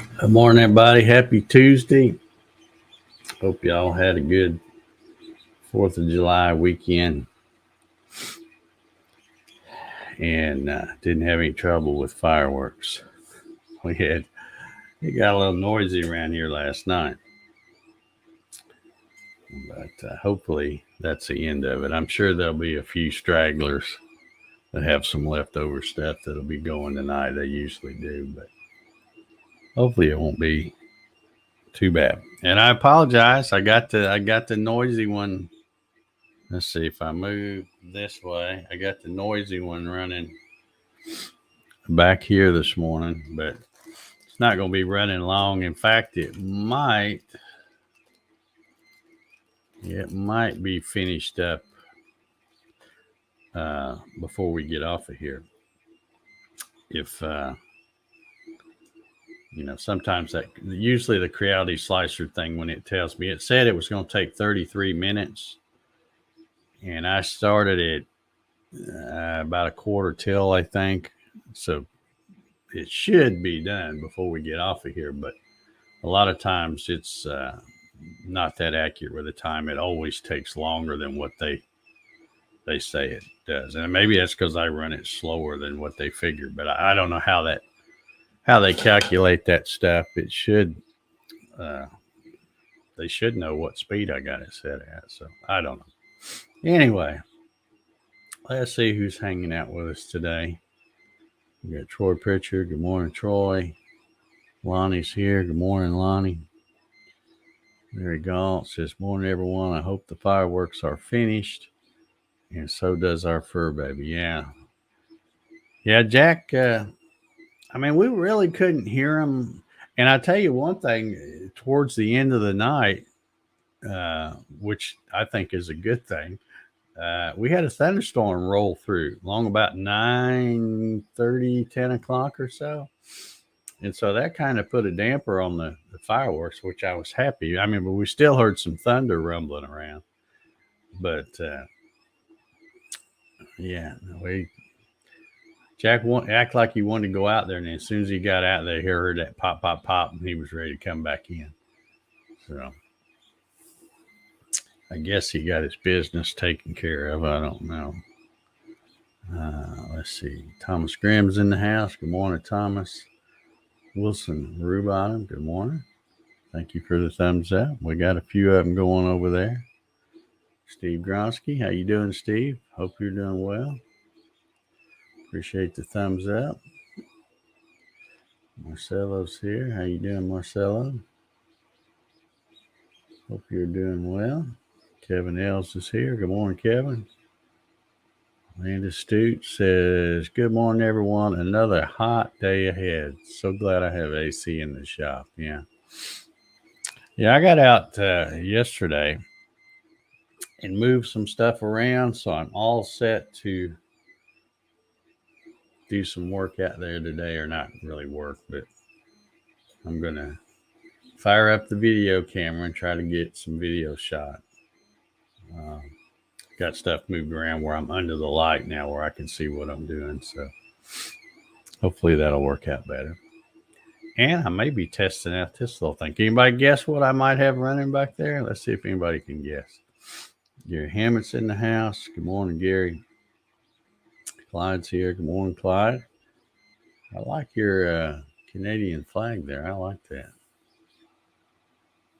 Good morning, everybody. Happy Tuesday. Hope y'all had a good 4th of July weekend and didn't have any trouble with fireworks. It got a little noisy around here last night, but hopefully that's the end of it. I'm sure there'll be a few stragglers that have some leftover stuff that'll be going tonight. They usually do, but hopefully it won't be too bad. And I apologize. I got the noisy one. Let's see if I move this way. I got the noisy one running back here this morning, but it's not going to be running long. In fact, it might be finished up before we get off of here. If sometimes that usually the Creality slicer thing, when it tells me, it said it was going to take 33 minutes, and I started at about a quarter till, I think. So it should be done before we get off of here, but a lot of times it's not that accurate with the time. It always takes longer than what they say it does, and maybe that's because I run it slower than what they figured. But I don't know how they calculate that stuff. It should uh, they should know what speed I got it set at. So I don't know. Anyway, let's see who's hanging out with us today. We got Troy Pritchard. Good morning, Troy. Lonnie's here. Good morning, Lonnie. Mary Gaunt says, morning, everyone. I hope the fireworks are finished. And so does our fur baby. Yeah. Yeah, Jack. We really couldn't hear him. And I tell you one thing, towards the end of the night, which I think is a good thing, we had a thunderstorm roll through long about 9:30, 10 o'clock or so. And so that kind of put a damper on the fireworks, which I was happy. But we still heard some thunder rumbling around. But yeah, Jack act like he wanted to go out there, and as soon as he got out there, he heard that pop, pop, pop, and he was ready to come back in. So I guess he got his business taken care of. I don't know. Let's see. Thomas Graham's in the house. Good morning, Thomas. Wilson Rubottom, good morning. Thank you for the thumbs up. We got a few of them going over there. Steve Gronsky, how you doing, Steve? Hope you're doing well. Appreciate the thumbs up. Marcelo's here. How you doing, Marcelo? Hope you're doing well. Kevin Els is here. Good morning, Kevin. Landis Stute says, good morning, everyone. Another hot day ahead. So glad I have AC in the shop. Yeah. Yeah, I got out yesterday and moved some stuff around, so I'm all set to do some work out there today, or not really work, but I'm going to fire up the video camera and try to get some video shot. Got stuff moved around where I'm under the light now where I can see what I'm doing, so hopefully that'll work out better. And I may be testing out this little thing. Can anybody guess what I might have running back there? Let's see if anybody can guess. Gary Hammett's in the house. Good morning, Gary. Clyde's here. Good morning, Clyde. I like your Canadian flag there. I like that.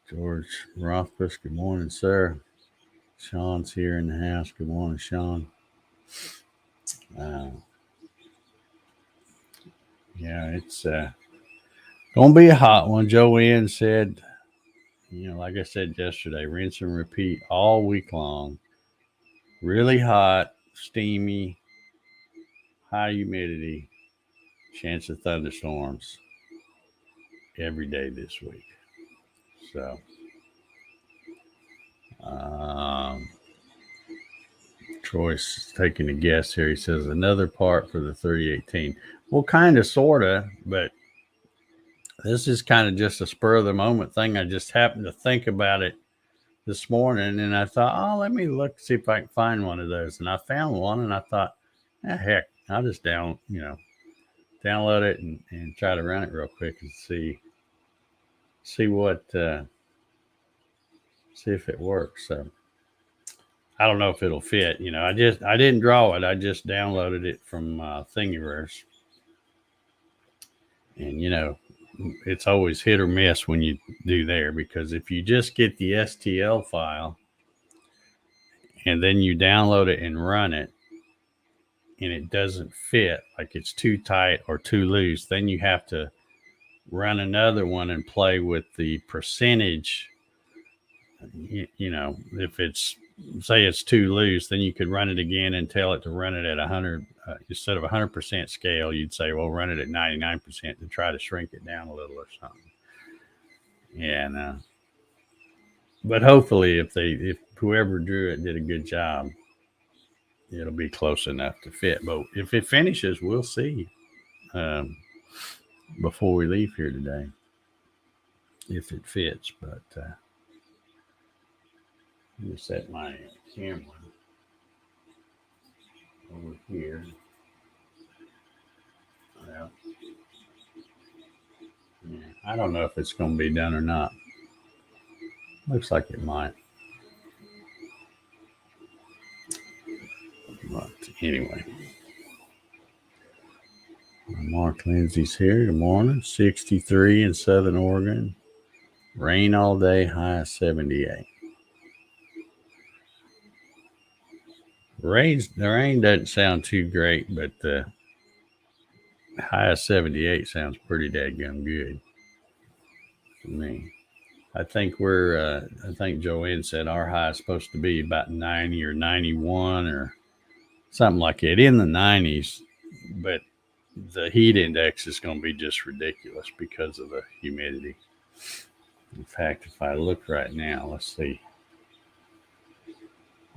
George Rothfuss, good morning, sir. Sean's here in the house. Good morning, Sean. Yeah, it's going to be a hot one. Joanne said, like I said yesterday, rinse and repeat all week long. Really hot, steamy, high humidity, chance of thunderstorms every day this week. So, Troy's taking a guess here. He says another part for the 3018. Well, kind of, sort of, but this is kind of just a spur of the moment thing. I just happened to think about it this morning, and I thought, oh, let me look, see if I can find one of those. And I found one, and I thought, heck, I'll just download it and try to run it real quick and see see if it works. So I don't know if it'll fit. I didn't draw it. I just downloaded it from Thingiverse, and it's always hit or miss when you do there, because if you just get the STL file and then you download it and run it, and it doesn't fit, like it's too tight or too loose, then you have to run another one and play with the percentage. If it's, say it's too loose, then you could run it again and tell it to run it at 100 instead of 100% scale. You'd say, well, run it at 99% to try to shrink it down a little or something. And but hopefully, if whoever drew it did a good job, it'll be close enough to fit. But if it finishes, we'll see before we leave here today if it fits. But let me set my camera over here. Well, yeah, I don't know if it's going to be done or not. Looks like it might. But anyway, Mark Lindsay's here. Good morning. 63 in Southern Oregon. Rain all day, high of 78. The rain doesn't sound too great, but the high of 78 sounds pretty dadgum good for me. I think I think Joanne said our high is supposed to be about 90 or 91 or something like that, in the 90s, but the heat index is going to be just ridiculous because of the humidity. In fact, if I look right now, let's see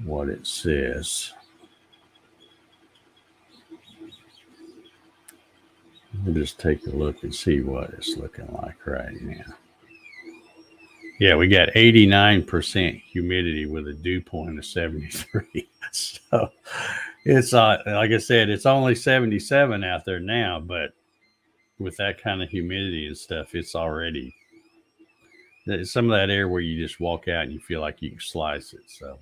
what it says. We'll just take a look and see what it's looking like right now. Yeah, we got 89% humidity with a dew point of 73. So it's like I said, it's only 77 out there now, but with that kind of humidity and stuff, it's already some of that air where you just walk out and you feel like you can slice it. So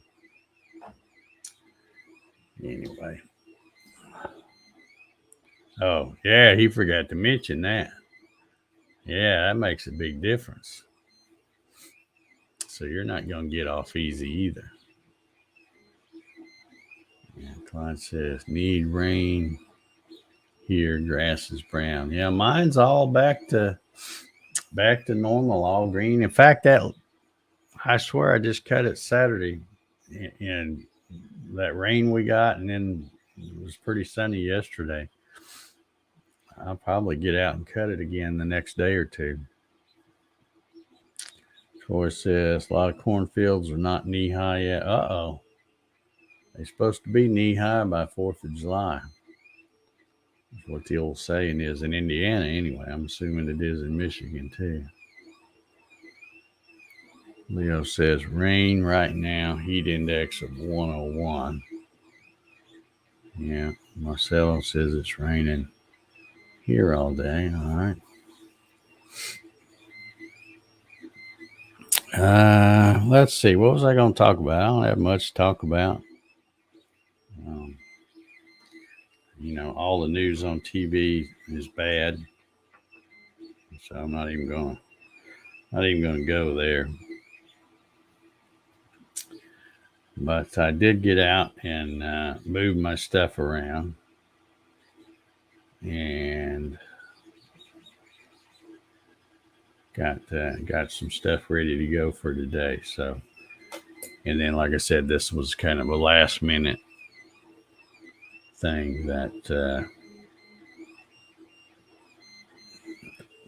anyway. Oh, yeah, he forgot to mention that. Yeah, that makes a big difference. So you're not going to get off easy either. Yeah, Clyde says, need rain here, grass is brown. Yeah, mine's all back to normal, all green. In fact, I swear I just cut it Saturday, and that rain we got, and then it was pretty sunny yesterday. I'll probably get out and cut it again the next day or two. Troy says a lot of cornfields are not knee high yet. Uh-oh. They're supposed to be knee high by 4th of July. That's what the old saying is in Indiana anyway. I'm assuming it is in Michigan too. Leo says rain right now, heat index of 101. Yeah, Marcelo says it's raining here all day. All right. Let's see. What was I going to talk about? I don't have much to talk about. All the news on TV is bad, so I'm not even going to go there. But I did get out and move my stuff around, and got some stuff ready to go for today. So, and then, like I said, this was kind of a last minute thing that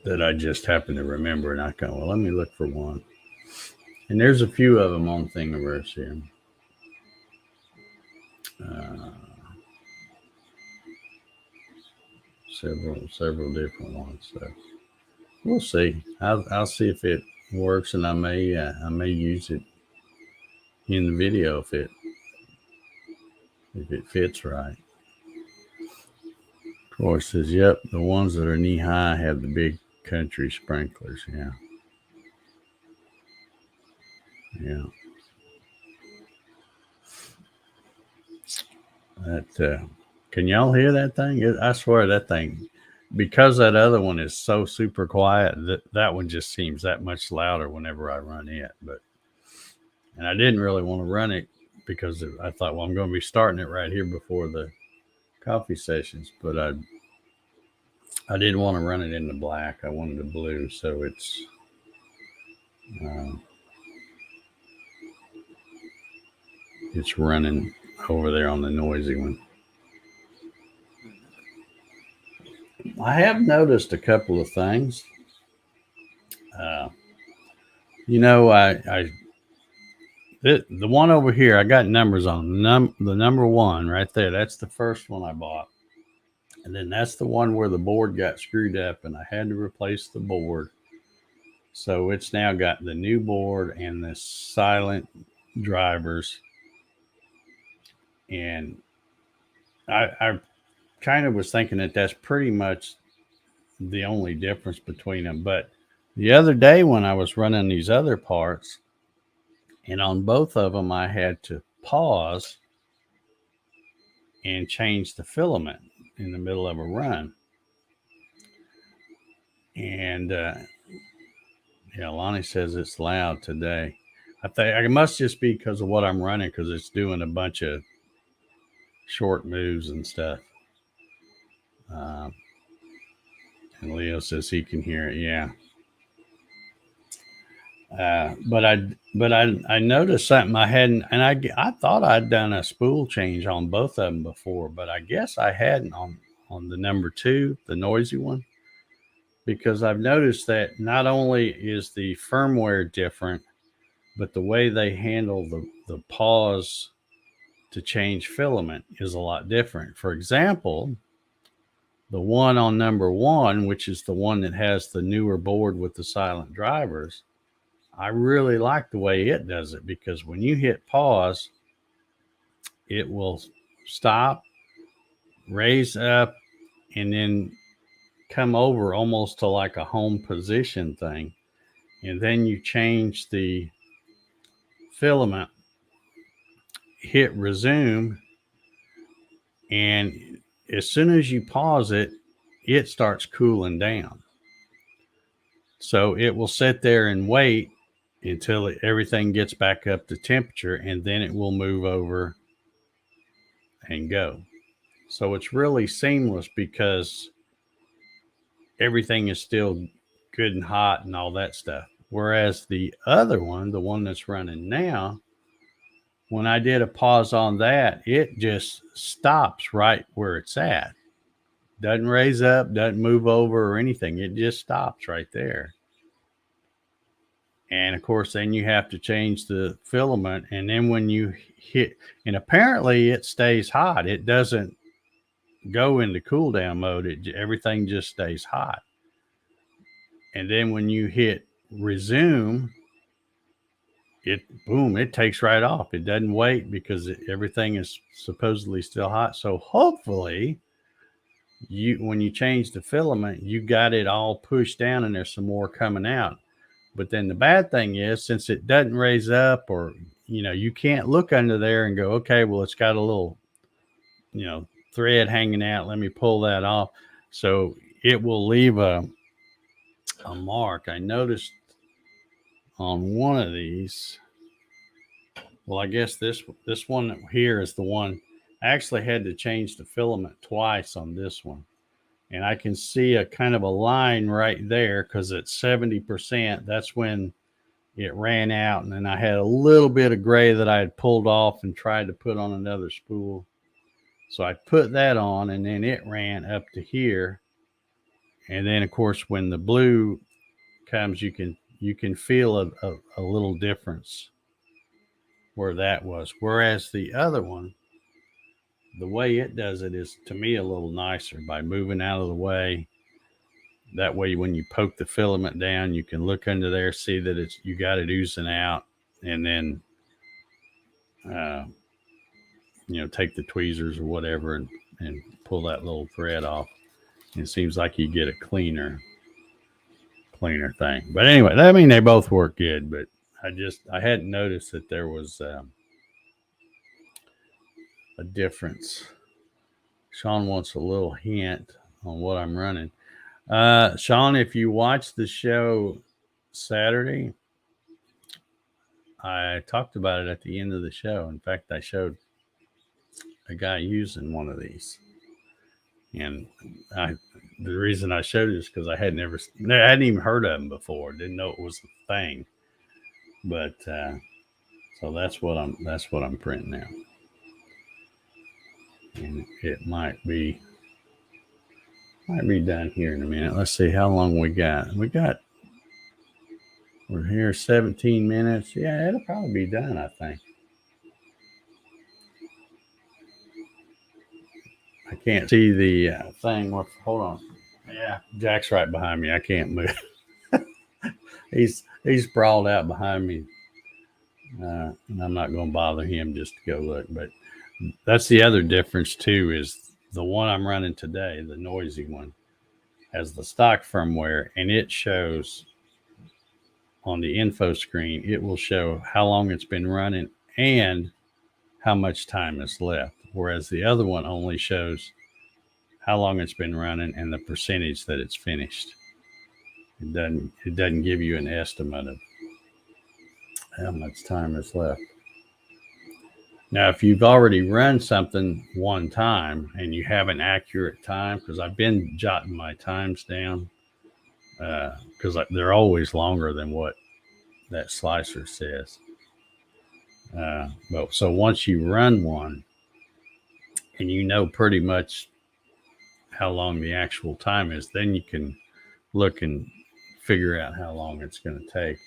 I just happened to remember, and I go, well, let me look for one. And there's a few of them on Thingiverse here. Several different ones. So we'll see. I'll see if it works, and I may use it in the video if it fits right. Troy says, "Yep, the ones that are knee high have the big country sprinklers." Yeah. Yeah. That can y'all hear that thing? I swear that thing, because that other one is so super quiet, that one just seems that much louder whenever I run it. But and I didn't really want to run it because I thought, well, I'm going to be starting it right here before the coffee sessions, but I didn't want to run it in the black. I wanted the blue, so uh, it's running over there on the noisy one. I have noticed a couple of things. Uh, the one over here, I got numbers on. The number one right there, that's the first one I bought. And then that's the one where the board got screwed up and I had to replace the board. So it's now got the new board and the silent drivers. And I kind of was thinking that that's pretty much the only difference between them. But the other day when I was running these other parts, and on both of them, I had to pause and change the filament in the middle of a run. And yeah, Lonnie says it's loud today. I think it must just be because of what I'm running, because it's doing a bunch of short moves and stuff. And Leo says he can hear it. Yeah. But I noticed something I hadn't, and I thought I'd done a spool change on both of them before, but I guess I hadn't on the number two, the noisy one, because I've noticed that not only is the firmware different, but the way they handle the pause to change filament is a lot different. For example, the one on number one, which is the one that has the newer board with the silent drivers, I really like the way it does it, because when you hit pause, it will stop, raise up, and then come over almost to like a home position thing. And then you change the filament, hit resume, and as soon as you pause it, it starts cooling down. So it will sit there and wait until everything gets back up to temperature, and then it will move over and go. So it's really seamless because everything is still good and hot and all that stuff. Whereas the other one, the one that's running now, when I did a pause on that, it just stops right where it's at. Doesn't raise up, doesn't move over or anything. It just stops right there. And of course, then you have to change the filament. And then when you hit, and apparently it stays hot, it doesn't go into cool down mode. Everything just stays hot. And then when you hit resume, it takes right off. It doesn't wait because everything is supposedly still hot. So hopefully, when you change the filament, you got it all pushed down and there's some more coming out. But then the bad thing is, since it doesn't raise up, or you can't look under there and go, okay, well, it's got a little thread hanging out, let me pull that off. So it will leave a mark. I noticed on one of these, well, I guess this one here is the one. I actually had to change the filament twice on this one, and I can see a kind of a line right there because at 70%, that's when it ran out, and then I had a little bit of gray that I had pulled off and tried to put on another spool. So I put that on, and then it ran up to here. And then, of course, when the blue comes, you can feel a little difference where that was. Whereas the other one, the way it does it is, to me, a little nicer by moving out of the way. That way, when you poke the filament down, you can look under there, see that you got it oozing out, and then take the tweezers or whatever and pull that little thread off. It seems like you get a cleaner thing. But anyway, I mean, they both work good. But I hadn't noticed that there was a difference. Sean wants a little hint on what I'm running. Sean, if you watched the show Saturday, I talked about it at the end of the show. In fact, I showed a guy using one of these, and the reason I showed it is because I hadn't even heard of them before. Didn't know it was a thing, but so that's what I'm printing now, and it might be done here in a minute. Let's see how long we got. We're here 17 minutes. Yeah, it'll probably be done, I think. I can't see the thing. Hold on. Yeah, Jack's right behind me. I can't move. he's sprawled out behind me, and I'm not going to bother him just to go look. But that's the other difference too. Is the one I'm running today, the noisy one, has the stock firmware, and it shows on the info screen. It will show how long it's been running and how much time is left, whereas the other one only shows how long it's been running and the percentage that it's finished. It doesn't give you an estimate of how much time is left. Now, if you've already run something one time and you have an accurate time, because I've been jotting my times down, because they're always longer than what that slicer says. But so once you run one and you know pretty much how long the actual time is, then you can look and figure out how long it's going to take,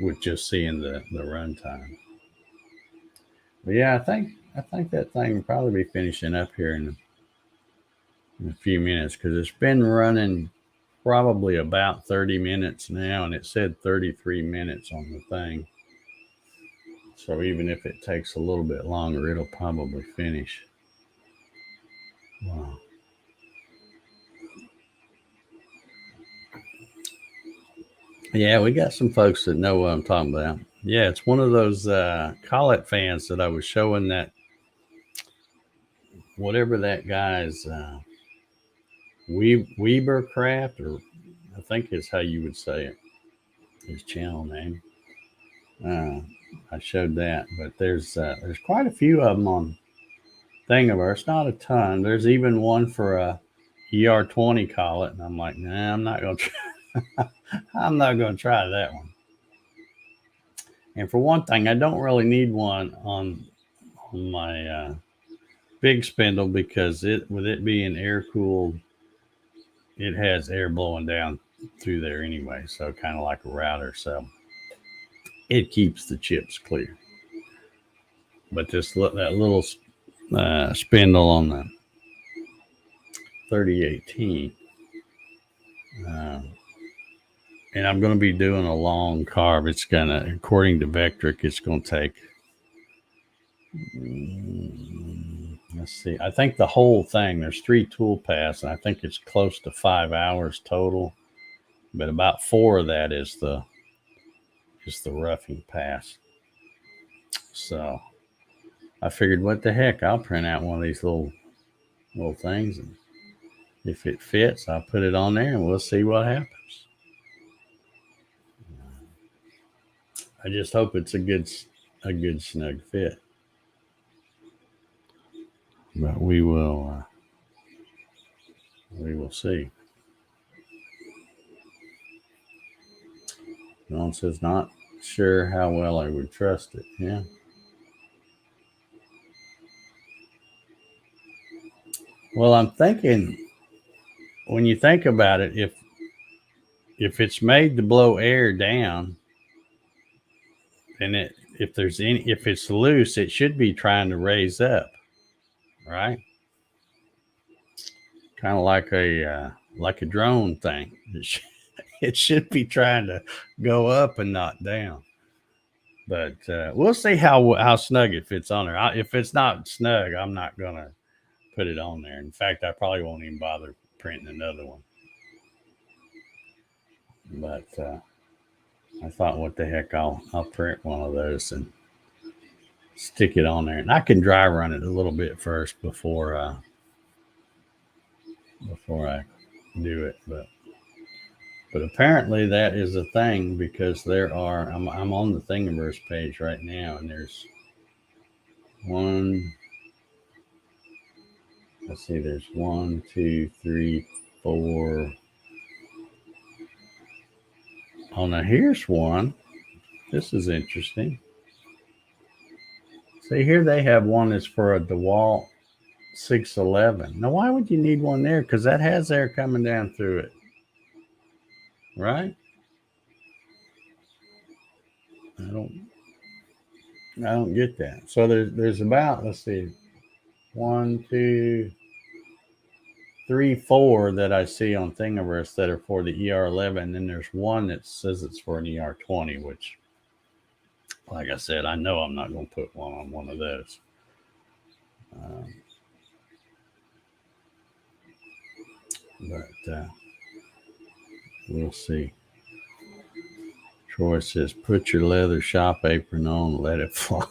with just seeing the run time. But yeah, I think that thing will probably be finishing up here in a few minutes, because it's been running probably about 30 minutes now, and it said 33 minutes on the thing. So even if it takes a little bit longer, it'll probably finish. Wow. Yeah, we got some folks that know what I'm talking about. Yeah, it's one of those Collet fans that I was showing, that whatever that guy's Webercraft, or I think is how you would say it, his channel name. I showed that, but there's quite a few of them on Thingiverse. Not a ton. There's even one for a ER20 Collet, and I'm like, nah, I'm not gonna try. I'm not gonna try that one. And for one thing, I don't really need one on my big spindle, because with it being air cooled, it has air blowing down through there anyway. So kind of like a router. So it keeps the chips clear. But that little spindle on the 3018, and I'm going to be doing a long carve. It's gonna, according to Vectric, it's going to take. Let's see. I think the whole thing, there's 3 tool paths, and I think it's close to 5 hours total. But about 4 of that is the roughing pass. So I figured, what the heck? I'll print out one of these little things, and if it fits, I'll put it on there, and we'll see what happens. I just hope it's a good snug fit. But we will see. Don says, not sure how well I would trust it. Yeah. Well, I'm thinking, when you think about it, if it's made to blow air down, then if it's loose, it should be trying to raise up, right? Kind of like a drone thing. It should be trying to go up and not down. But we'll see how snug it fits on there. If it's not snug, I'm not gonna put it on there. In fact, I probably won't even bother printing another one. But I thought, what the heck, I'll print one of those and stick it on there, and I can dry run it a little bit first before I do it. But apparently that is a thing, because there are. I'm on the Thingiverse page right now, and there's one. Let's see. There's 1, 2, 3, 4. Oh, now here's one. This is interesting. See, here they have one that's for a DeWalt 611. Now, why would you need one there? Because that has air coming down through it, right? I don't get that. So there's about, let's see, 1, 2, 3, 4 that I see on Thingiverse that are for the ER11. And then there's one that says it's for an ER20, which, like I said, I know I'm not going to put one on one of those. But we'll see. Troy says, put your leather shop apron on, let it fly.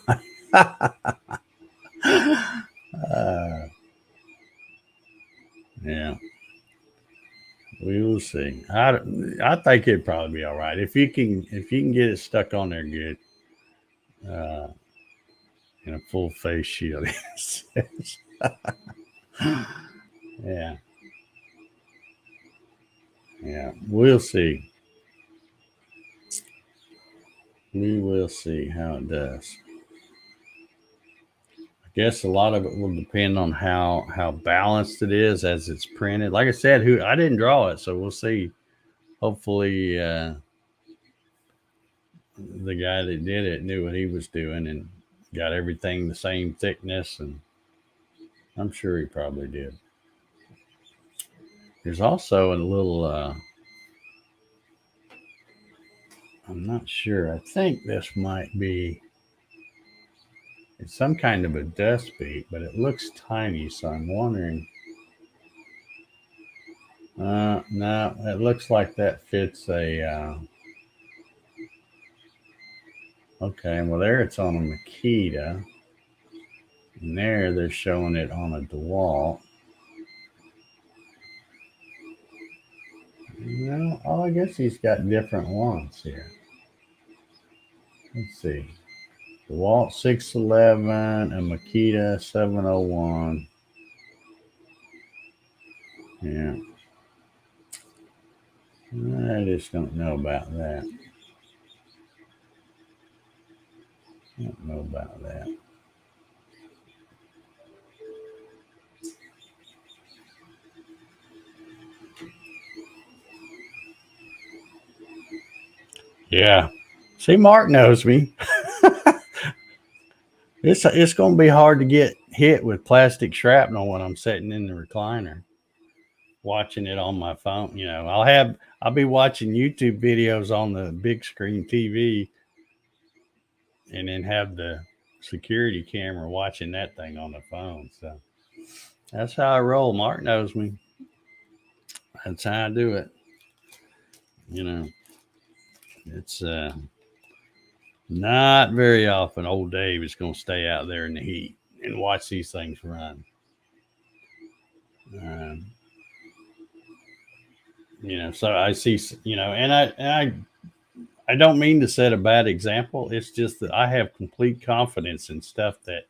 Yeah, we will see. I think it'd probably be all right if you can get it stuck on there good, in a full face shield. Yeah, yeah, we'll see. We will see how it does. I guess a lot of it will depend on how balanced it is as it's printed. Like I said, I didn't draw it, so we'll see. Hopefully, the guy that did it knew what he was doing and got everything the same thickness, and I'm sure he probably did. There's also a little, I'm not sure. I think this might be, it's some kind of a dust beat, but it looks tiny, so I'm wondering. No, it looks like that fits a, okay, well, there it's on a Makita. And there they're showing it on a DeWalt. No, oh, I guess he's got different ones here. Let's see. DeWalt 611, a Makita 701. Yeah. I just don't know about that. I don't know about that. Yeah. See, Mark knows me. It's going to be hard to get hit with plastic shrapnel when I'm sitting in the recliner, watching it on my phone. I'll be watching YouTube videos on the big screen TV, and then have the security camera watching that thing on the phone. So that's how I roll. Mark knows me. That's how I do it. It's not very often old Dave is going to stay out there in the heat and watch these things run. Um, so I see, and I don't mean to set a bad example. It's just that I have complete confidence in stuff that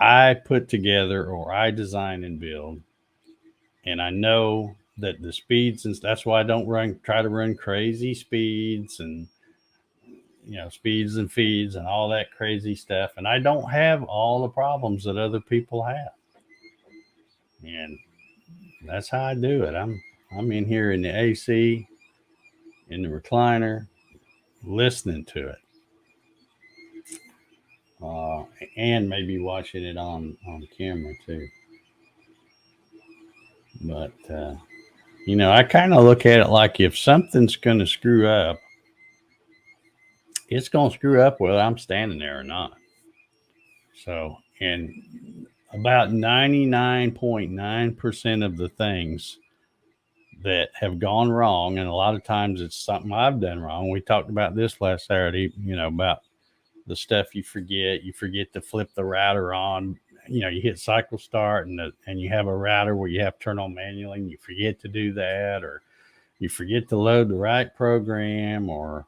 I put together or I design and build. And I know that the speeds, and that's why I don't try to run crazy speeds and, speeds and feeds and all that crazy stuff. And I don't have all the problems that other people have. And that's how I do it. I'm in here in the AC, in the recliner, listening to it. And maybe watching it on camera too. But, I kind of look at it like, if something's going to screw up, it's going to screw up whether I'm standing there or not. So, and about 99.9% of the things that have gone wrong, and a lot of times it's something I've done wrong. We talked about this last Saturday, about the stuff you forget. You forget to flip the router on. You hit cycle start, and you have a router where you have to turn on manually, and you forget to do that, or you forget to load the right program, or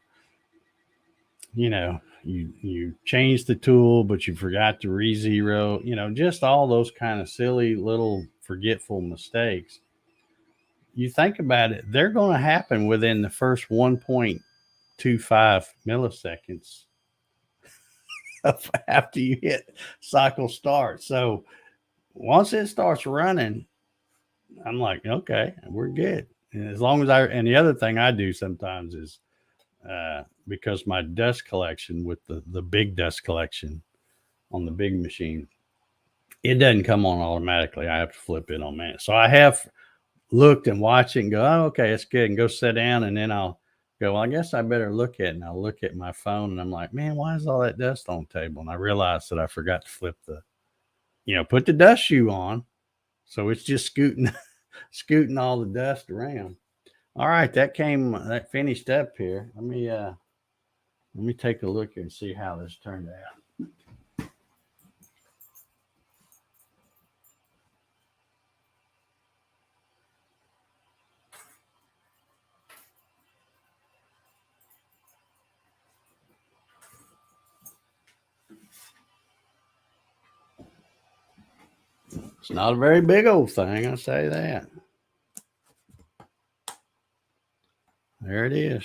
you change the tool but you forgot to re-zero. Just all those kind of silly little forgetful mistakes. You think about it, they're going to happen within the first 1.25 milliseconds of after you hit cycle start. So once it starts running, I'm like, okay, we're good. And as long as and the other thing I do sometimes is, because my dust collection with the big dust collection on the big machine, it doesn't come on automatically. I have to flip it on man. So I have looked and watched it and go, oh, okay, it's good, and go sit down, and then I'll go, well, I guess I better look at it. And I'll look at my phone, and I'm like, man, why is all that dust on the table? And I realized that I forgot to flip put the dust shoe on. So it's just scooting all the dust around. All right, that finished up here. Let me take a look and see how this turned out. It's not a very big old thing, I'll say that. There it is.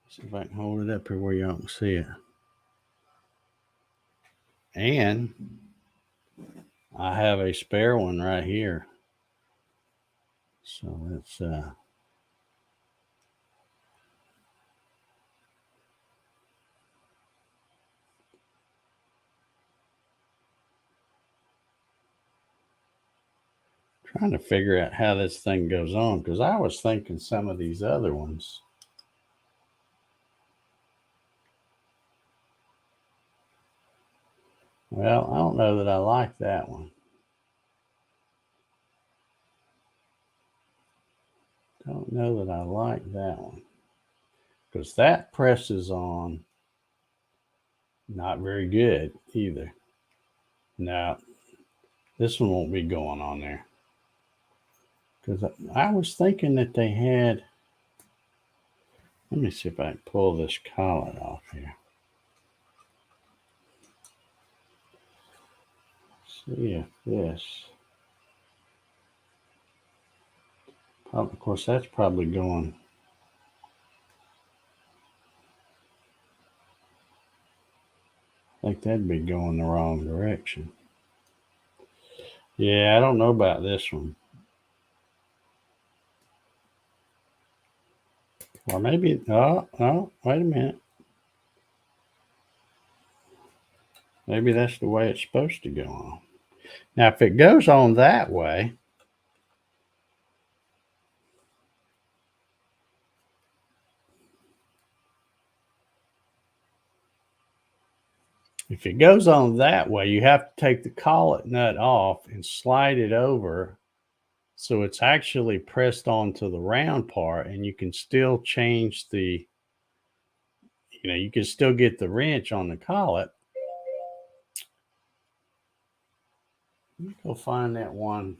See if I can hold it up here where y'all can see it. And I have a spare one right here. So let's trying to figure out how this thing goes on, because I was thinking some of these other ones. Well, I don't know that I like that one. Don't know that I like that one, because that presses on not very good either. Now, this one won't be going on there, because I was thinking that they had. Let me see if I can pull this collet off here. See if this. Of course, that's probably going. I think that'd be going the wrong direction. Yeah, I don't know about this one. Or maybe, oh, wait a minute. Maybe that's the way it's supposed to go on. Now, if it goes on that way, you have to take the collet nut off and slide it over so it's actually pressed onto the round part, and you can still change you can still get the wrench on the collet. Let me go find that one.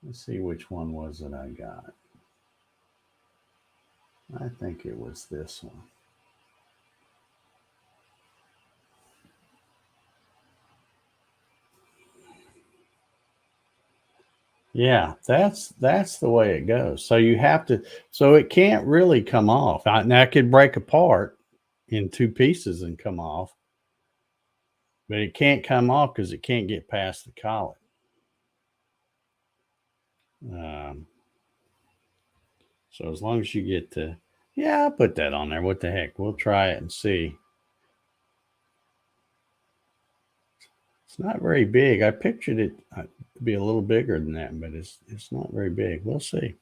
Let's see which one was it I got. I think it was this one. Yeah, that's the way it goes. So you have to, so it can't really come off. Now it could break apart in two pieces and come off, but it can't come off because it can't get past the collet. So as long as you get to, yeah, I'll put that on there. What the heck? We'll try it and see. It's not very big. I pictured it to be a little bigger than that, but it's not very big. We'll see.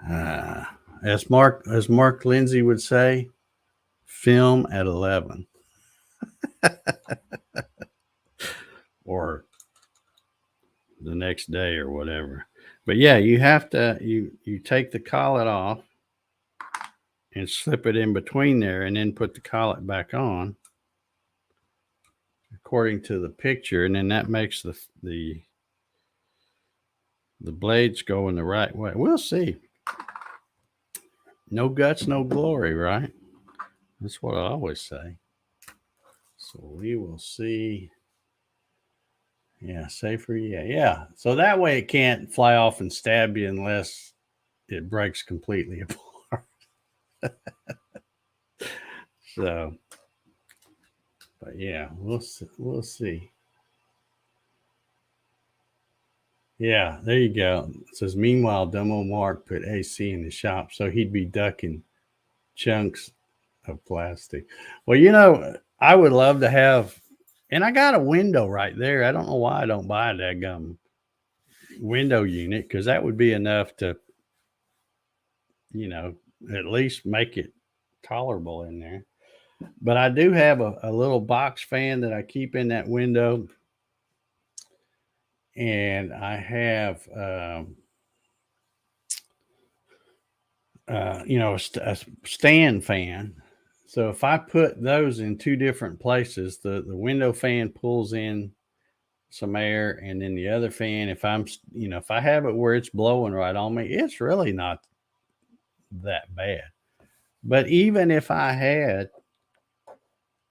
As Mark Lindsay would say, film at 11. or next day or whatever. But yeah, you have to you take the collet off and slip it in between there, and then put the collet back on according to the picture, and then that makes the blades go in the right way. We'll see. No guts, no glory, right? That's what I always say. So we will see. Yeah, safer. Yeah. So that way it can't fly off and stab you unless it breaks completely apart. So, but yeah, we'll see. Yeah, there you go. It says, meanwhile, Dumbo Mark put AC in the shop, so he'd be ducking chunks of plastic. Well, I would love to have, and I got a window right there. I don't know why I don't buy that gum window unit, because that would be enough to, at least make it tolerable in there. But I do have a little box fan that I keep in that window. And I have, a stand fan. So if I put those in two different places, the window fan pulls in some air, and then the other fan, if I have it where it's blowing right on me, it's really not that bad. But even if I had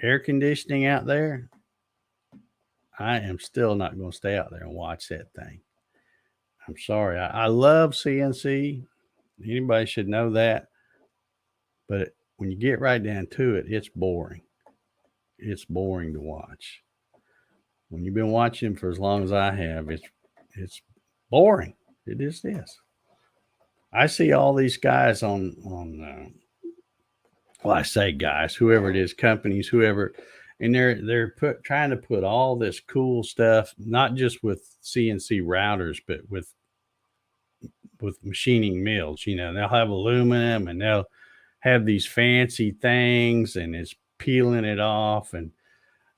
air conditioning out there, I am still not going to stay out there and watch that thing. I'm sorry. I love CNC. Anybody should know that. But when you get right down to it, it's boring. It's boring to watch. When you've been watching for as long as I have, it's boring. It is this. I see all these guys on well, I say guys, whoever it is, companies, whoever, and they're trying to put all this cool stuff, not just with CNC routers, but with machining mills. They'll have aluminum, and they'll have these fancy things, and it's peeling it off, and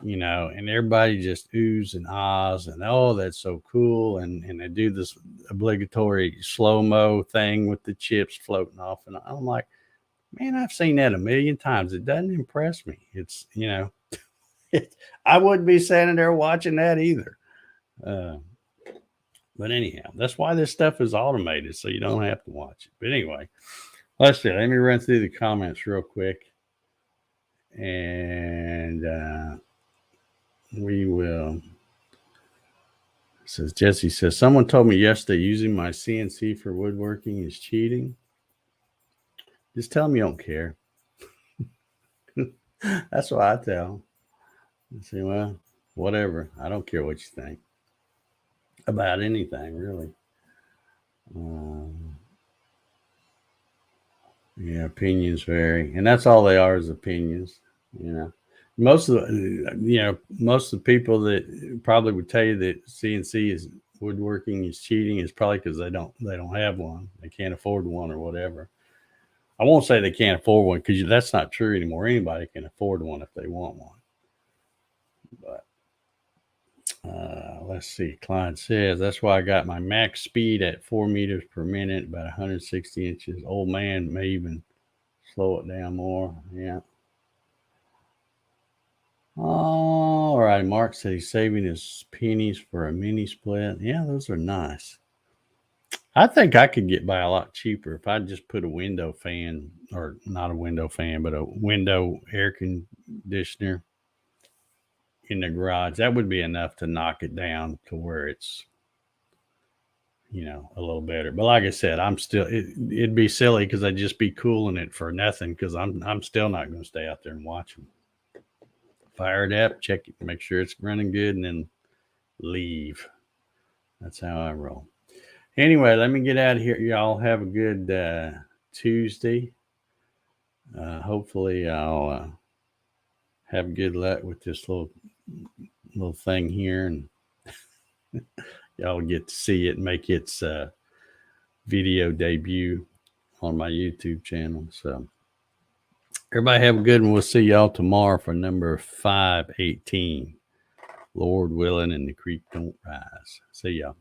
and everybody just oohs and ahs, and oh, that's so cool, and they do this obligatory slow-mo thing with the chips floating off, and I'm like, man, I've seen that a million times. It doesn't impress me. It's I wouldn't be standing there watching that either. But anyhow, that's why this stuff is automated, so you don't have to watch it. But anyway, let's see. Let me run through the comments real quick, and we will. Says Jesse says, someone told me yesterday using my CNC for woodworking is cheating. Just tell them you don't care. That's what I tell them. Say, well, whatever. I don't care what you think about anything, really. Yeah, opinions vary, and that's all they are, is opinions. Most of the people that probably would tell you that CNC is woodworking is cheating is probably because they don't have one. They can't afford one or whatever. I won't say they can't afford one, because that's not true anymore. Anybody can afford one if they want one. But let's see. Clyde says, that's why I got my max speed at 4 meters per minute, about 160 inches. Old man may even slow it down more. Yeah. All right. Mark said he's saving his pennies for a mini split. Yeah, those are nice. I think I could get by a lot cheaper if I just put a window fan, or not a window fan, but a window air conditioner in the garage. That would be enough to knock it down to where it's, a little better. But like I said, it'd be silly, because I'd just be cooling it for nothing, because I'm still not going to stay out there and watch them. Fire it up, check it, make sure it's running good, and then leave. That's how I roll. Anyway, let me get out of here. Y'all have a good Tuesday. Hopefully I'll have good luck with this little thing here, and y'all get to see it make its video debut on my YouTube channel. So everybody have a good one. We'll see y'all tomorrow for number 518. Lord willing, and the creek don't rise. See y'all.